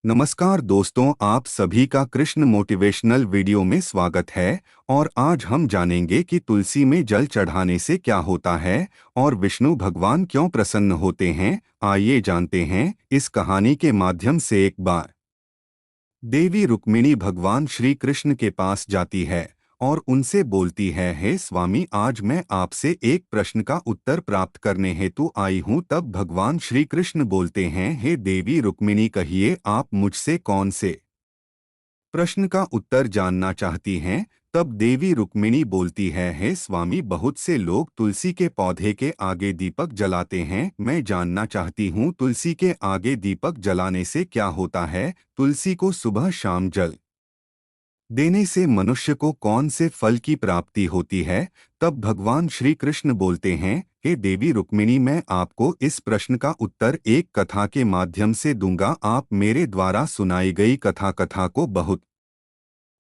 नमस्कार दोस्तों, आप सभी का कृष्ण मोटिवेशनल वीडियो में स्वागत है। और आज हम जानेंगे कि तुलसी में जल चढ़ाने से क्या होता है और विष्णु भगवान क्यों प्रसन्न होते हैं। आइए जानते हैं। इस कहानी के माध्यम से एक बार देवी रुक्मिणी भगवान श्री कृष्ण के पास जाती है और उनसे बोलती है, हे स्वामी, आज मैं आपसे एक प्रश्न का उत्तर प्राप्त करने हेतु आई हूँ। तब भगवान श्री कृष्ण बोलते हैं, हे देवी रुक्मिणी, कहिए आप मुझसे कौन से प्रश्न का उत्तर जानना चाहती हैं। तब देवी रुक्मिणी बोलती है, हे स्वामी, बहुत से लोग तुलसी के पौधे के आगे दीपक जलाते हैं। मैं जानना चाहती हूँ, तुलसी के आगे दीपक जलाने से क्या होता है। तुलसी को सुबह शाम जल देने से मनुष्य को कौन से फल की प्राप्ति होती है। तब भगवान श्री कृष्ण बोलते हैं, हे देवी रुक्मिणी, मैं आपको इस प्रश्न का उत्तर एक कथा के माध्यम से दूंगा। आप मेरे द्वारा सुनाई गई कथा को बहुत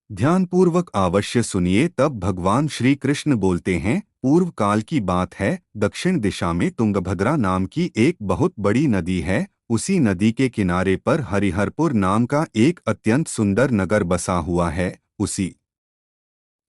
ध्यानपूर्वक अवश्य सुनिए। तब भगवान श्री कृष्ण बोलते हैं, पूर्व काल की बात है। दक्षिण दिशा में तुंगभद्रा नाम की एक बहुत बड़ी नदी है। उसी नदी के किनारे पर हरिहरपुर नाम का एक अत्यंत सुंदर नगर बसा हुआ है। उसी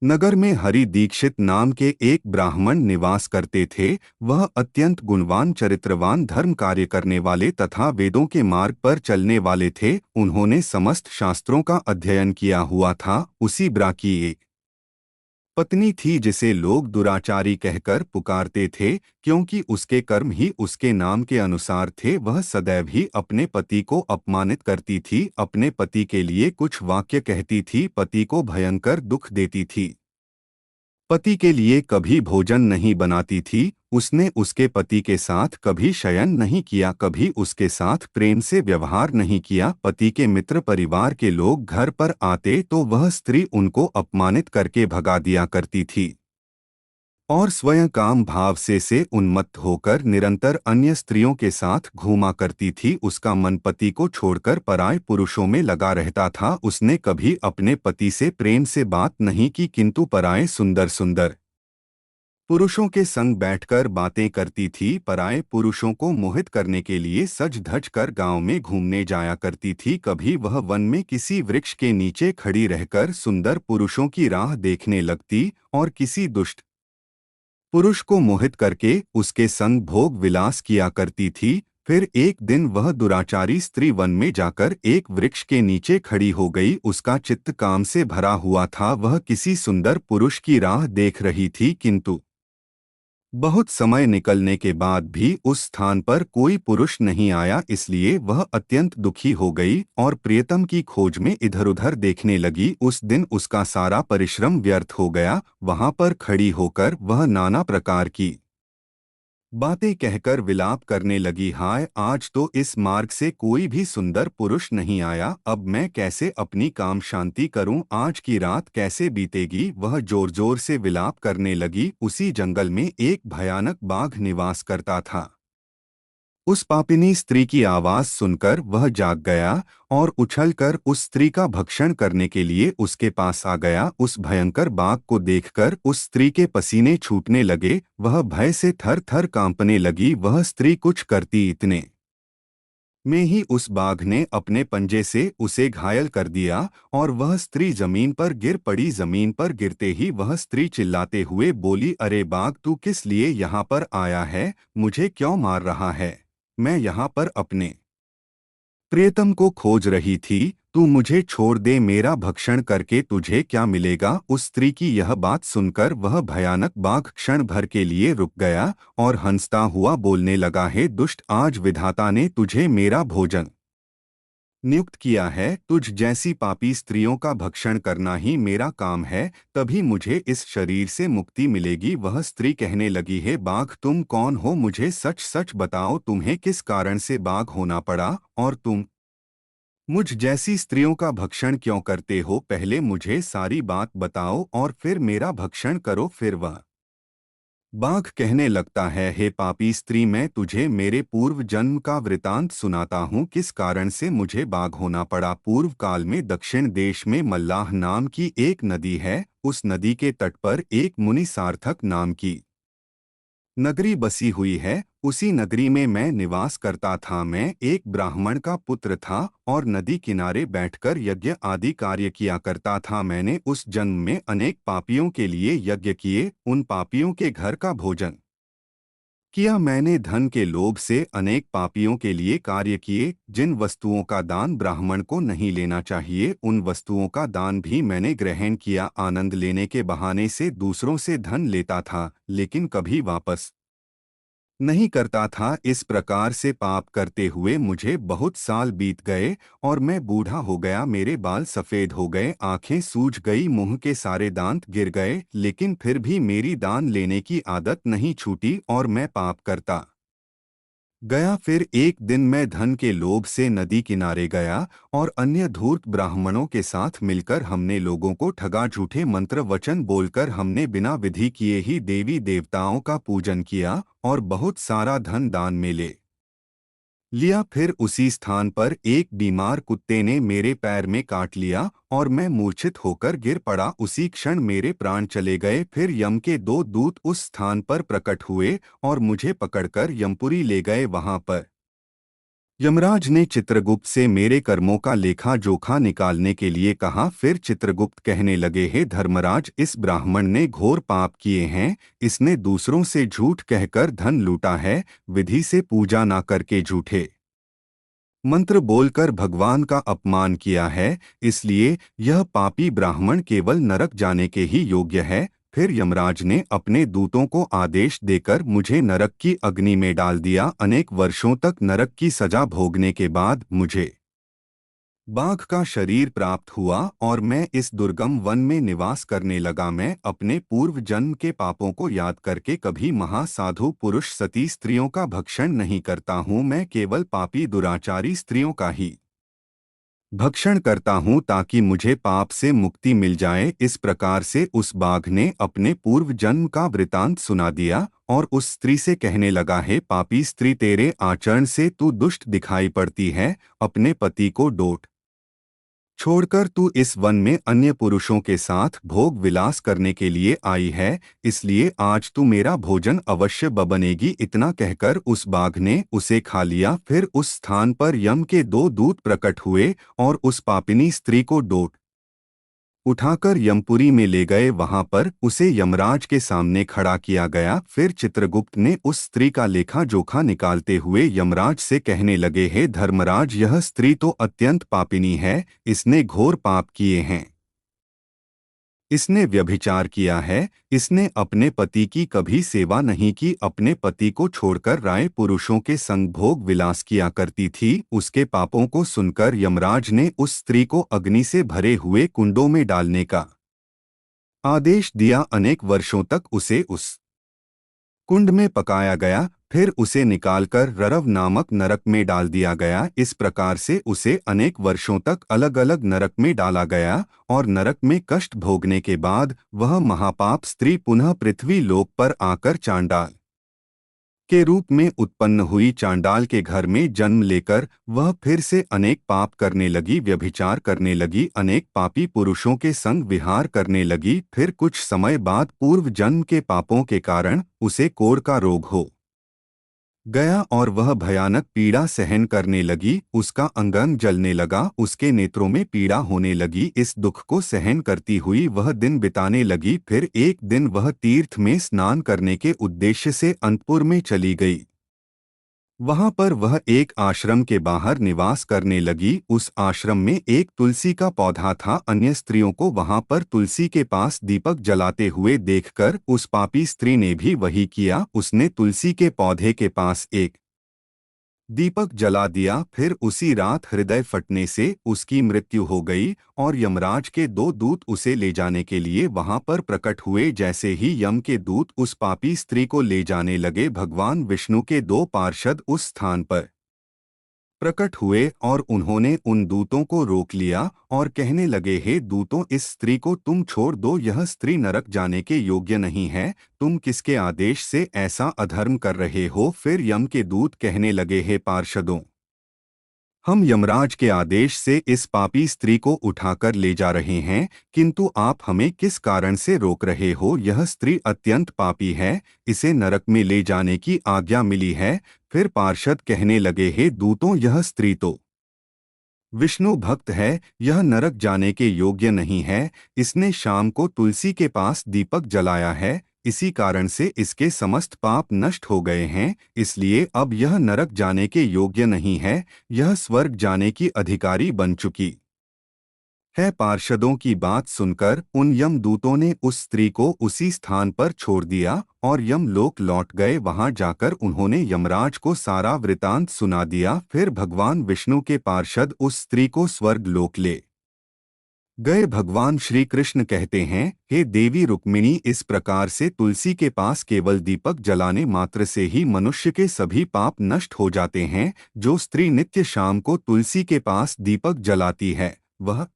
नगर में हरि दीक्षित नाम के एक ब्राह्मण निवास करते थे। वह अत्यंत गुणवान, चरित्रवान, धर्म कार्य करने वाले तथा वेदों के मार्ग पर चलने वाले थे। उन्होंने समस्त शास्त्रों का अध्ययन किया हुआ था। उसी ब्रा की एक पत्नी थी जिसे लोग दुराचारी कहकर पुकारते थे, क्योंकि उसके कर्म ही उसके नाम के अनुसार थे। वह सदैव ही अपने पति को अपमानित करती थी, अपने पति के लिए कुछ वाक्य कहती थी, पति को भयंकर दुख देती थी, पति के लिए कभी भोजन नहीं बनाती थी। उसने उसके पति के साथ कभी शयन नहीं किया, कभी उसके साथ प्रेम से व्यवहार नहीं किया। पति के मित्र परिवार के लोग घर पर आते तो वह स्त्री उनको अपमानित करके भगा दिया करती थी और स्वयं काम भाव से उन्मत्त होकर निरंतर अन्य स्त्रियों के साथ घूमा करती थी। उसका मन पति को छोड़कर पराये पुरुषों में लगा रहता था। उसने कभी अपने पति से प्रेम से बात नहीं की, किंतु पराये सुंदर सुंदर पुरुषों के संग बैठकर बातें करती थी। पराये पुरुषों को मोहित करने के लिए सज धज कर गांव में घूमने जाया करती थी। कभी वह वन में किसी वृक्ष के नीचे खड़ी रहकर सुंदर पुरुषों की राह देखने लगती और किसी दुष्ट पुरुष को मोहित करके उसके संग भोग विलास किया करती थी। फिर एक दिन वह दुराचारी स्त्री वन में जाकर एक वृक्ष के नीचे खड़ी हो गई। उसका चित्त काम से भरा हुआ था। वह किसी सुंदर पुरुष की राह देख रही थी, किंतु बहुत समय निकलने के बाद भी उस स्थान पर कोई पुरुष नहीं आया। इसलिए वह अत्यंत दुखी हो गई और प्रियतम की खोज में इधर-उधर देखने लगी। उस दिन उसका सारा परिश्रम व्यर्थ हो गया। वहां पर खड़ी होकर वह नाना प्रकार की बातें कहकर विलाप करने लगी, हाय, आज तो इस मार्ग से कोई भी सुंदर पुरुष नहीं आया। अब मैं कैसे अपनी काम शांति करूं? आज की रात कैसे बीतेगी? वह जोर जोर से विलाप करने लगी। उसी जंगल में एक भयानक बाघ निवास करता था। उस पापिनी स्त्री की आवाज सुनकर वह जाग गया और उछलकर उस स्त्री का भक्षण करने के लिए उसके पास आ गया। उस भयंकर बाघ को देखकर उस स्त्री के पसीने छूटने लगे। वह भय से थर थर कांपने लगी। वह स्त्री कुछ करती इतने में ही उस बाघ ने अपने पंजे से उसे घायल कर दिया और वह स्त्री जमीन पर गिर पड़ी। जमीन पर गिरते ही वह स्त्री चिल्लाते हुए बोली, अरे बाघ, तू किस लिए यहाँ पर आया है? मुझे क्यों मार रहा है? मैं यहाँ पर अपने प्रियतम को खोज रही थी। तू मुझे छोड़ दे। मेरा भक्षण करके तुझे क्या मिलेगा? उस स्त्री की यह बात सुनकर वह भयानक बाघ क्षण भर के लिए रुक गया और हंसता हुआ बोलने लगा, हे दुष्ट, आज विधाता ने तुझे मेरा भोजन नियुक्त किया है। तुझ जैसी पापी स्त्रियों का भक्षण करना ही मेरा काम है, तभी मुझे इस शरीर से मुक्ति मिलेगी। वह स्त्री कहने लगी, हे बाघ, तुम कौन हो? मुझे सच सच बताओ, तुम्हें किस कारण से बाघ होना पड़ा और तुम मुझ जैसी स्त्रियों का भक्षण क्यों करते हो? पहले मुझे सारी बात बताओ और फिर मेरा भक्षण करो। फिर वह बाघ कहने लगता है, हे पापी स्त्री, मैं तुझे मेरे पूर्व जन्म का वृतांत सुनाता हूँ, किस कारण से मुझे बाघ होना पड़ा। पूर्व काल में दक्षिण देश में मल्लाह नाम की एक नदी है। उस नदी के तट पर एक मुनि सार्थक नाम की नगरी बसी हुई है, उसी नगरी में मैं निवास करता था। मैं एक ब्राह्मण का पुत्र था और नदी किनारे बैठकर यज्ञ आदि कार्य किया करता था। मैंने उस जन्म में अनेक पापियों के लिए यज्ञ किए, उन पापियों के घर का भोजन किया। मैंने धन के लोभ से अनेक पापियों के लिए कार्य किए। जिन वस्तुओं का दान ब्राह्मण को नहीं लेना चाहिए, उन वस्तुओं का दान भी मैंने ग्रहण किया। आनंद लेने के बहाने से दूसरों से धन लेता था, लेकिन कभी वापस नहीं करता था। इस प्रकार से पाप करते हुए मुझे बहुत साल बीत गए और मैं बूढ़ा हो गया। मेरे बाल सफ़ेद हो गए, आंखें सूज गई, मुंह के सारे दांत गिर गए, लेकिन फिर भी मेरी दान लेने की आदत नहीं छूटी और मैं पाप करता गया। फिर एक दिन मैं धन के लोभ से नदी किनारे गया और अन्य धूर्त ब्राह्मणों के साथ मिलकर हमने लोगों को ठगा। झूठे मंत्र वचन बोलकर हमने बिना विधि किए ही देवी देवताओं का पूजन किया और बहुत सारा धन दान में ले लिया। फिर उसी स्थान पर एक बीमार कुत्ते ने मेरे पैर में काट लिया और मैं मूर्छित होकर गिर पड़ा। उसी क्षण मेरे प्राण चले गए। फिर यम के दो दूत उस स्थान पर प्रकट हुए और मुझे पकड़कर यमपुरी ले गए। वहां पर यमराज ने चित्रगुप्त से मेरे कर्मों का लेखा जोखा निकालने के लिए कहा। फिर चित्रगुप्त कहने लगे, हे धर्मराज, इस ब्राह्मण ने घोर पाप किए हैं। इसने दूसरों से झूठ कहकर धन लूटा है, विधि से पूजा ना करके झूठे मंत्र बोलकर भगवान का अपमान किया है, इसलिए यह पापी ब्राह्मण केवल नरक जाने के ही योग्य है। फिर यमराज ने अपने दूतों को आदेश देकर मुझे नरक की अग्नि में डाल दिया। अनेक वर्षों तक नरक की सजा भोगने के बाद मुझे बाघ का शरीर प्राप्त हुआ और मैं इस दुर्गम वन में निवास करने लगा। मैं अपने पूर्व जन्म के पापों को याद करके कभी महासाधु पुरुष सती स्त्रियों का भक्षण नहीं करता हूँ। मैं केवल पापी दुराचारी स्त्रियों का ही भक्षण करता हूँ ताकि मुझे पाप से मुक्ति मिल जाए। इस प्रकार से उस बाघ ने अपने पूर्व जन्म का वृतांत सुना दिया और उस स्त्री से कहने लगा, हे पापी स्त्री, तेरे आचरण से तू दुष्ट दिखाई पड़ती है। अपने पति को डोट छोड़कर तू इस वन में अन्य पुरुषों के साथ भोग विलास करने के लिए आई है, इसलिए आज तू मेरा भोजन अवश्य बनेगी। इतना कहकर उस बाघ ने उसे खा लिया। फिर उस स्थान पर यम के दो दूत प्रकट हुए और उस पापिनी स्त्री को डोट उठाकर यमपुरी में ले गए। वहां पर उसे यमराज के सामने खड़ा किया गया। फिर चित्रगुप्त ने उस स्त्री का लेखा जोखा निकालते हुए यमराज से कहने लगे, हे धर्मराज, यह स्त्री तो अत्यंत पापिनी है। इसने घोर पाप किए हैं। इसने व्यभिचार किया है। इसने अपने पति की कभी सेवा नहीं की। अपने पति को छोड़कर राय पुरुषों के संग भोग विलास किया करती थी। उसके पापों को सुनकर यमराज ने उस स्त्री को अग्नि से भरे हुए कुंडों में डालने का आदेश दिया। अनेक वर्षों तक उसे उस कुंड में पकाया गया। फिर उसे निकालकर ररव नामक नरक में डाल दिया गया। इस प्रकार से उसे अनेक वर्षों तक अलग अलग नरक में डाला गया और नरक में कष्ट भोगने के बाद वह महापाप स्त्री पुनः पृथ्वी लोक पर आकर चांडाल के रूप में उत्पन्न हुई। चांडाल के घर में जन्म लेकर वह फिर से अनेक पाप करने लगी, व्यभिचार करने लगी, अनेक पापी पुरुषों के संग विहार करने लगी। फिर कुछ समय बाद पूर्व जन्म के पापों के कारण उसे कोढ़ का रोग हो गया और वह भयानक पीड़ा सहन करने लगी। उसका अंग अंग जलने लगा, उसके नेत्रों में पीड़ा होने लगी। इस दुख को सहन करती हुई वह दिन बिताने लगी। फिर एक दिन वह तीर्थ में स्नान करने के उद्देश्य से अंतपुर में चली गई। वहां पर वह एक आश्रम के बाहर निवास करने लगी। उस आश्रम में एक तुलसी का पौधा था। अन्य स्त्रियों को वहां पर तुलसी के पास दीपक जलाते हुए देखकर उस पापी स्त्री ने भी वही किया। उसने तुलसी के पौधे के पास एक दीपक जला दिया। फिर उसी रात हृदय फटने से उसकी मृत्यु हो गई और यमराज के दो दूत उसे ले जाने के लिए वहां पर प्रकट हुए। जैसे ही यम के दूत उस पापी स्त्री को ले जाने लगे, भगवान विष्णु के दो पार्षद उस स्थान पर प्रकट हुए और उन्होंने उन दूतों को रोक लिया और कहने लगे, हे दूतों, इस स्त्री को तुम छोड़ दो। यह स्त्री नरक जाने के योग्य नहीं है। तुम किसके आदेश से ऐसा अधर्म कर रहे हो? फिर यम के दूत कहने लगे, हे पार्षदों, हम यमराज के आदेश से इस पापी स्त्री को उठाकर ले जा रहे हैं, किंतु आप हमें किस कारण से रोक रहे हो? यह स्त्री अत्यंत पापी है, इसे नरक में ले जाने की आज्ञा मिली है। फिर पार्षद कहने लगे, हे दूतों, यह स्त्री तो विष्णु भक्त है, यह नरक जाने के योग्य नहीं है। इसने शाम को तुलसी के पास दीपक जलाया है, इसी कारण से इसके समस्त पाप नष्ट हो गए हैं, इसलिए अब यह नरक जाने के योग्य नहीं है, यह स्वर्ग जाने की अधिकारी बन चुकी है। पार्षदों की बात सुनकर उन यमदूतों ने उस स्त्री को उसी स्थान पर छोड़ दिया और यमलोक लौट गए। वहां जाकर उन्होंने यमराज को सारा वृतांत सुना दिया। फिर भगवान विष्णु के पार्षद उस स्त्री को स्वर्ग लोक ले गए। भगवान श्री कृष्ण कहते हैं, हे देवी रुक्मिणी, इस प्रकार से तुलसी के पास केवल दीपक जलाने मात्र से ही मनुष्य के सभी पाप नष्ट हो जाते हैं। जो स्त्री नित्य शाम को तुलसी के पास दीपक जलाती है, वह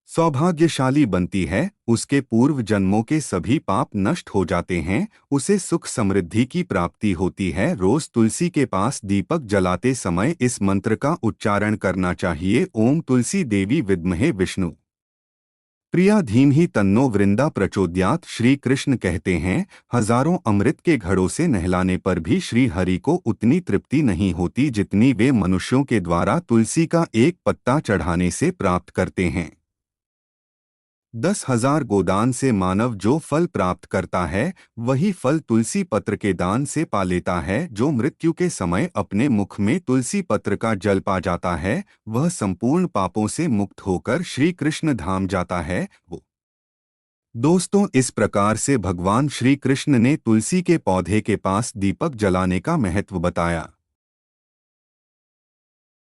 सौभाग्यशाली बनती है, उसके पूर्व जन्मों के सभी पाप नष्ट हो जाते हैं, उसे सुख समृद्धि की प्राप्ति होती है। रोज तुलसी के पास दीपक जलाते समय इस मंत्र का उच्चारण करना चाहिए, ओम तुलसी देवी विद्महे विष्णु प्रिया धीमहि तन्नो वृंदा प्रचोदयात्। श्री कृष्ण कहते हैं, हजारों अमृत के घड़ों से नहलाने पर भी श्री हरि को उतनी तृप्ति नहीं होती जितनी वे मनुष्यों के द्वारा तुलसी का एक पत्ता चढ़ाने से प्राप्त करते हैं। 10,000 गोदान से मानव जो फल प्राप्त करता है, वही फल तुलसी पत्र के दान से पा लेता है। जो मृत्यु के समय अपने मुख में तुलसी पत्र का जल पा जाता है, वह संपूर्ण पापों से मुक्त होकर श्री कृष्ण धाम जाता है। दोस्तों, इस प्रकार से भगवान श्री कृष्ण ने तुलसी के पौधे के पास दीपक जलाने का महत्व बताया।